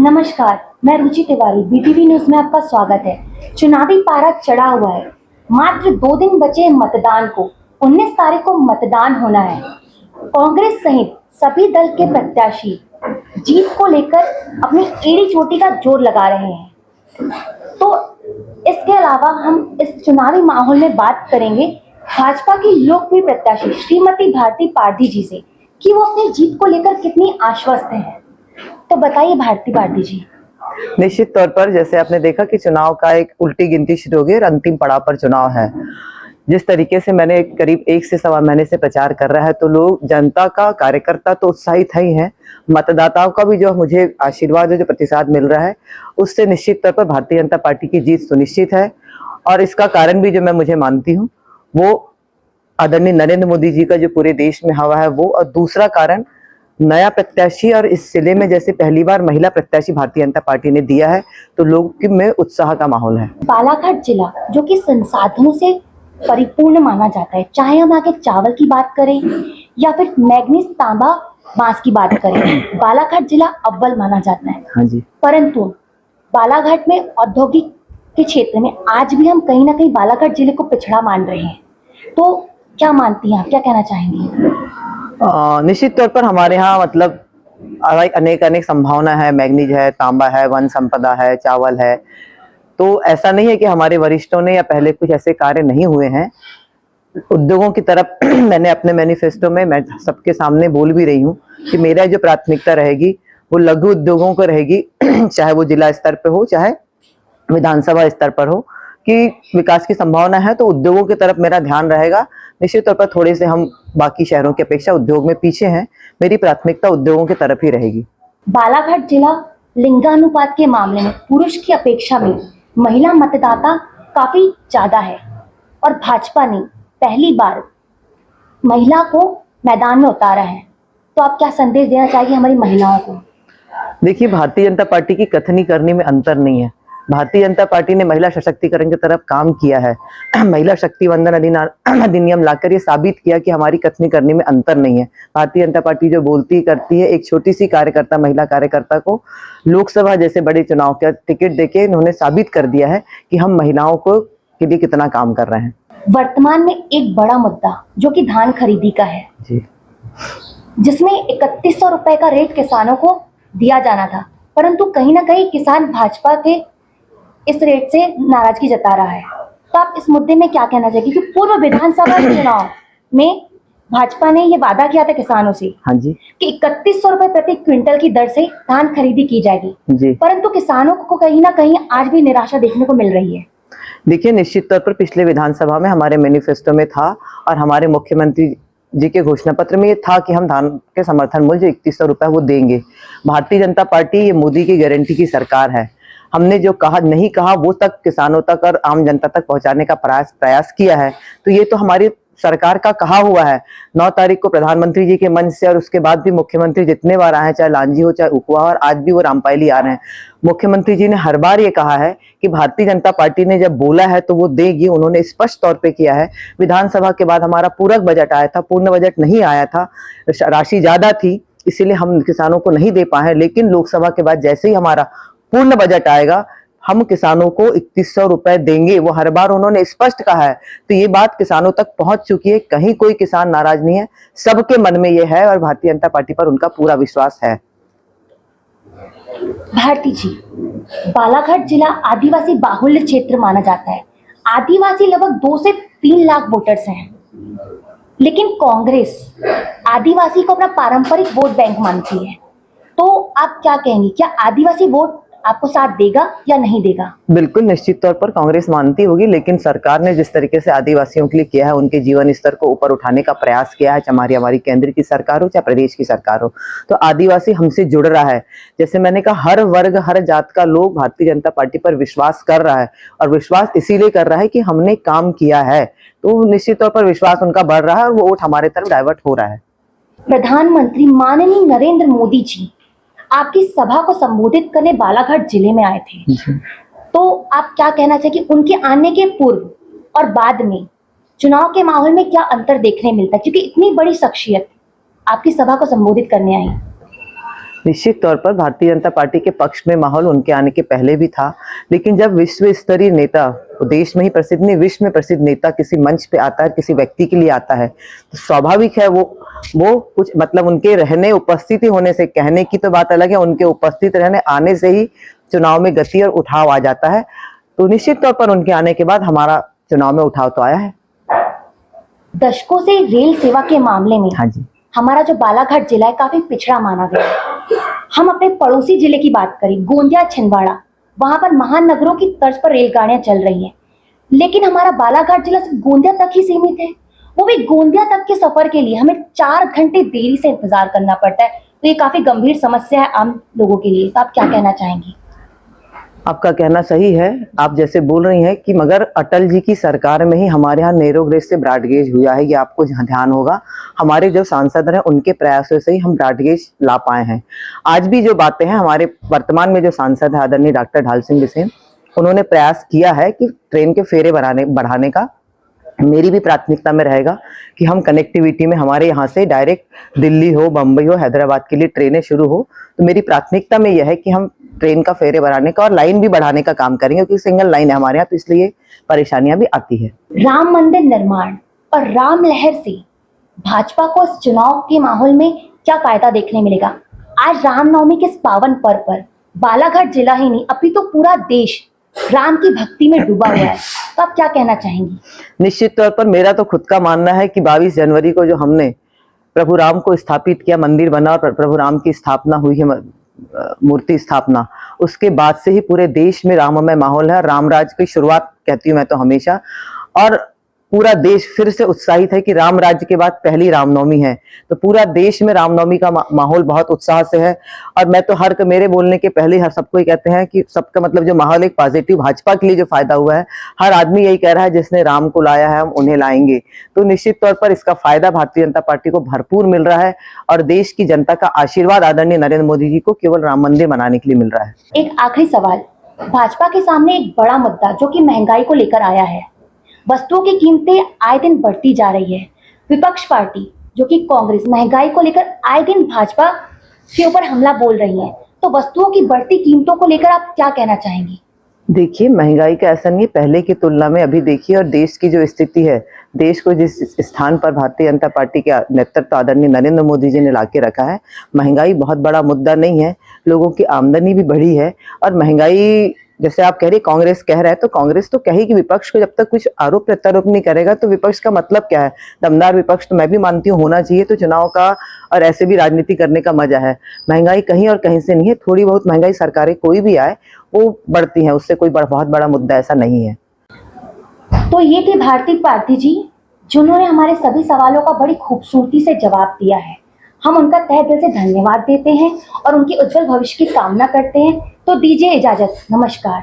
नमस्कार, मैं रुचि Tiwari, BTV news में आपका स्वागत है। चुनावी पारा चढ़ा हुआ है। मात्र 2 दिन बचे मतदान को। 19 तारीख को मतदान होना है। कांग्रेस सहित सभी दल के प्रत्याशी जीत को लेकर अपनी एड़ी चोटी का जोर लगा रहे हैं। तो इसके अलावा हम इस चुनावी माहौल में बात करेंगे भाजपा की लोकप्रिय प्रत्याशी श्रीमती भारती पारधी जी से कि वो अपनी जीत को लेकर कितनी आश्वस्त हैं। तो बताइए भारती जी। निश्चित तौर पर जैसे आपने देखा कि चुनाव का एक उल्टी गिनती शुरू हो गई और अंतिम पड़ाव पर चुनाव है। जिस तरीके से मैंने करीब 1 से सवा महीने से प्रचार कर रहा है तो लोग, जनता का, कार्यकर्ता तो उत्साहित ही है, मतदाताओं का भी जो मुझे आशीर्वाद है, जो प्रतिसाद मिल रहा है, उससे निश्चित तौर पर भारतीय जनता पार्टी की जीत सुनिश्चित है। और इसका कारण भी जो मैं मुझे मानती हूँ वो आदरणीय नरेंद्र मोदी जी का जो पूरे देश में हवा है वो, और दूसरा कारण नया प्रत्याशी, और इस जिले में जैसे पहली बार महिला प्रत्याशी भारतीय जनता पार्टी ने दिया है तो लोग में उत्साह का माहौल है। बालाघाट जिला जो कि संसाधनों से परिपूर्ण माना जाता है, चाहे हम आगे चावल की बात करें या फिर मैग्नीज, तांबा, बांस की बात करें, बालाघाट जिला अव्वल माना जाता है। हाँ जी। परंतु बालाघाट में औद्योगिक के क्षेत्र में आज भी हम कहीं ना कहीं बालाघाट जिले को पिछड़ा मान रहे हैं। तो क्या मानती हैं आप, क्या कहना चाहेंगी? निश्चित तौर पर हमारे यहाँ मतलब अनेक संभावना है, मैग्नीज है, तांबा है, वन संपदा है, चावल है। तो ऐसा नहीं है कि हमारे वरिष्ठों ने या पहले कुछ ऐसे कार्य नहीं हुए हैं। उद्योगों की तरफ मैंने अपने मैनिफेस्टो में मैं सबके सामने बोल भी रही हूँ कि मेरा जो प्राथमिकता रहेगी वो लघु उद्योगों को रहेगी, चाहे वो जिला स्तर पे हो चाहे विधानसभा स्तर पर हो, कि विकास की संभावना है तो उद्योगों की तरफ मेरा ध्यान रहेगा। निश्चित तौर पर थोड़े से हम बाकी शहरों की अपेक्षा उद्योग में पीछे हैं, मेरी प्राथमिकता उद्योगों की तरफ ही रहेगी। बालाघाट जिला लिंगानुपात के मामले में पुरुष की अपेक्षा में महिला मतदाता काफी ज्यादा है और भाजपा ने पहली बार महिला को मैदान में उतारा है। तो आप क्या संदेश देना चाहिए हमारी महिलाओं को? देखिए, भारतीय जनता पार्टी की कथनी करने में अंतर नहीं है। भारतीय जनता पार्टी ने महिला सशक्तिकरण की तरफ काम किया है। महिला शक्ति वंदन अधिनियम लाकर ये साबित किया कि हमारी कथनी करने में अंतर नहीं है। भारतीय जनता पार्टी जो बोलती करती है, एक छोटी सी कार्यकर्ता, महिला कार्यकर्ता को लोकसभा जैसे बड़े चुनाव का टिकट देके इन्होंने साबित कर दिया है कि हम महिलाओं को के लिए कितना काम कर रहे हैं। वर्तमान में एक बड़ा मुद्दा जो कि धान खरीदी का है जी, जिसमें 3100 रुपए का रेट किसानों को दिया जाना था, परंतु कहीं ना कहीं किसान भाजपा के इस रेट से नाराजगी जता रहा है। तो आप इस मुद्दे में क्या कहना चाहिए? क्योंकि पूर्व विधानसभा चुनाव में भाजपा ने ये वादा किया था किसानों से, हाँ जी, कि 3100 रुपए प्रति क्विंटल की दर से धान खरीदी की जाएगी जी। परंतु किसानों को कहीं ना कहीं आज भी निराशा देखने को मिल रही है। देखिए, निश्चित तौर पर पिछले विधानसभा में हमारे मैनिफेस्टो में था और हमारे मुख्यमंत्री जी के घोषणा पत्र में ये था कि हम धान के समर्थन मूल्य जो 3100 रुपए वो देंगे। भारतीय जनता पार्टी ये मोदी की गारंटी की सरकार है। हमने जो कहा नहीं कहा वो तक किसानों तक और आम जनता तक पहुंचाने का प्रयास किया है। तो ये तो हमारी सरकार का कहा हुआ है। 9 तारीख को प्रधानमंत्री जी के मंच से और उसके बाद भी मुख्यमंत्री जितने बार आए हैं, चाहे लांजी हो चाहे उकुआ, और आज भी वो रामपायली आ रहे हैं, मुख्यमंत्री जी ने हर बार ये कहा है कि भारतीय जनता पार्टी ने जब बोला है तो वो देगी। उन्होंने स्पष्ट तौर पे किया है। विधानसभा के बाद हमारा पूरक बजट आया था, पूर्ण बजट नहीं आया था, राशि ज्यादा थी, इसीलिए हम किसानों को नहीं दे पाए। लेकिन लोकसभा के बाद जैसे ही हमारा पूर्ण बजट आएगा हम किसानों को 3100 रुपए देंगे, वो हर बार उन्होंने स्पष्ट कहा है। तो ये बात किसानों तक पहुंच चुकी है, कहीं कोई किसान नाराज नहीं है, सबके मन में ये है और भारतीय जनता पार्टी पर उनका पूरा विश्वास है। भारती जी, बालाघाट जिला आदिवासी बाहुल्य क्षेत्र माना जाता है। आदिवासी लगभग 2 से 3 लाख वोटर्स हैं, लेकिन कांग्रेस आदिवासी को अपना पारंपरिक वोट बैंक मानती है। तो आप क्या कहेंगे, क्या आदिवासी वोट आपको साथ देगा या नहीं देगा? बिल्कुल, निश्चित तौर पर कांग्रेस मानती होगी, लेकिन सरकार ने जिस तरीके से आदिवासियों के लिए किया है, उनके जीवन स्तर को ऊपर उठाने का प्रयास किया है, चाहे हमारी केंद्र की सरकार हो चाहे प्रदेश की सरकार हो, तो आदिवासी हमसे जुड़ रहा है। जैसे मैंने कहा, हर वर्ग हर जात का लोग भारतीय जनता पार्टी पर विश्वास कर रहा है और विश्वास इसीलिए कर रहा है कि हमने काम किया है। तो निश्चित तौर पर विश्वास उनका बढ़ रहा है और वो वोट हमारे तरफ डाइवर्ट हो रहा है। प्रधानमंत्री माननीय नरेंद्र मोदी जी आपकी सभा को संबोधित करने बालाघाट जिले में आए थे। तो आप क्या कहना चाहिए कि उनके आने के पूर्व और बाद में चुनाव के माहौल में क्या अंतर देखने मिलता है, क्योंकि इतनी बड़ी शख्सियत आपकी सभा को संबोधित करने आई? निश्चित तौर पर भारतीय जनता पार्टी के पक्ष में माहौल उनके आने के पहले भी था, लेकिन जब विश्व स्तरीय नेता, देश में ही प्रसिद्ध नहीं विश्व में प्रसिद्ध नेता किसी मंच पे आता है, किसी व्यक्ति के लिए आता है, तो स्वाभाविक है वो कुछ मतलब उनके रहने उपस्थिति होने से, कहने की तो बात अलग है, उनके उपस्थित रहने आने से ही चुनाव में गति और उठाव आ जाता है। तो निश्चित तौर पर उनके आने के बाद हमारा चुनाव में उठाव तो आया है। दशकों से रेल सेवा के मामले में हाँ जी, हमारा जो बालाघाट जिला है काफी पिछड़ा माना गया है। हम अपने पड़ोसी जिले की बात करें, गोंदिया छिंदवाड़ा, वहां पर महानगरों की तर्ज पर रेलगाड़ियां चल रही हैं, लेकिन हमारा बालाघाट जिला सिर्फ गोंदिया तक ही सीमित है। वो भी गोंदिया तक के सफर के लिए हमें 4 घंटे देरी से इंतजार करना पड़ता है। तो ये काफी गंभीर समस्या है आम लोगों के लिए। तो आप क्या कहना चाहेंगी? आपका कहना सही है। आप जैसे बोल रही हैं कि मगर अटल जी की सरकार में ही हमारे यहाँ नैरो गेज से ब्रॉड गेज हुआ है, ये आपको जहाँ ध्यान होगा। हमारे जो सांसद हैं उनके प्रयासों से ही हम ब्रॉड गेज ला पाए हैं। आज भी जो बातें हैं, हमारे वर्तमान में जो सांसद है आदरणीय डॉक्टर ढाल सिंह बिसेन, उन्होंने प्रयास किया है कि ट्रेन के फेरे बढ़ाने का। मेरी भी प्राथमिकता में रहेगा कि हम कनेक्टिविटी में हमारे यहाँ से डायरेक्ट दिल्ली हो, बम्बई हो, हैदराबाद के लिए ट्रेनें शुरू हो। तो मेरी प्राथमिकता में यह है कि हम ट्रेन का फेरे बढ़ाने का और लाइन भी बढ़ाने का काम करेंगे, क्योंकि सिंगल लाइन है हमारे यहाँ, तो इसलिए परेशानियां भी आती है। राम मंदिर निर्माण और राम लहर से भाजपा को इस चुनाव के माहौल में क्या फायदा देखने मिलेगा? आज रामनवमी के इस पावन पर्व पर बालाघाट जिला ही नहीं अभी तो पूरा देश राम की भक्ति में डूबा हुआ है। तो आप क्या कहना चाहेंगी? निश्चित तौर पर मेरा तो खुद का मानना है कि 22 जनवरी को जो हमने प्रभु राम को स्थापित किया, मंदिर बना और प्रभु राम की स्थापना हुई है, मूर्ति स्थापना, उसके बाद से ही पूरे देश में राममय माहौल है। रामराज की शुरुआत कहती हूँ मैं तो हमेशा, और पूरा देश फिर से उत्साहित है कि राम राज्य के बाद पहली रामनवमी है। तो पूरा देश में रामनवमी का माहौल बहुत उत्साह से है। और मैं तो मेरे बोलने के पहले हर सबको ही कहते हैं कि सबका मतलब जो माहौल एक पॉजिटिव, भाजपा के लिए जो फायदा हुआ है, हर आदमी यही कह रहा है जिसने राम को लाया है हम उन्हें लाएंगे। तो निश्चित तौर पर इसका फायदा भारतीय जनता पार्टी को भरपूर मिल रहा है और देश की जनता का आशीर्वाद आदरणीय नरेंद्र मोदी जी को केवल राम मंदिर बनाने के लिए मिल रहा है। एक आखिरी सवाल, भाजपा के सामने एक बड़ा मुद्दा जो कि महंगाई को लेकर आया है। वस्तुओं की कीमतें आए दिन बढ़ती जा रही है। विपक्ष पार्टी जो कि कांग्रेस महंगाई को लेकर आए दिन भाजपा के ऊपर हमला बोल रही है। तो वस्तुओं की बढ़ती कीमतों को लेकर आप क्या कहना चाहेंगी? देखिए, महंगाई का ऐसा नहीं है, पहले की तुलना में अभी देखिए, और देश की जो स्थिति है, देश को जिस स्थान पर भारतीय जनता पार्टी के नेतृत्व आदरणीय नरेंद्र मोदी जी ने लाके रखा है, महंगाई बहुत बड़ा मुद्दा नहीं है। लोगों की आमदनी भी बढ़ी है। और महंगाई जैसे आप कह रहे, कांग्रेस कह रहा है, तो कांग्रेस तो कहेगी, विपक्ष को जब तक कुछ आरोप प्रत्यारोप नहीं करेगा तो विपक्ष का मतलब क्या है? दमदार विपक्ष तो मैं भी मानती हूँ होना चाहिए, तो चुनाव का और ऐसे भी राजनीति करने का मजा है। महंगाई कहीं और कहीं से नहीं है, थोड़ी बहुत महंगाई सरकारें कोई भी आए वो बढ़ती हैं, उससे कोई बहुत बड़ा मुद्दा ऐसा नहीं है। तो ये थे भारती पार्थी जी, जिन्होंने हमारे सभी सवालों का बड़ी खूबसूरती से जवाब दिया है। हम उनका तहे दिल से धन्यवाद देते हैं और उनके उज्जवल भविष्य की कामना करते हैं। तो दीजिए इजाजत, नमस्कार।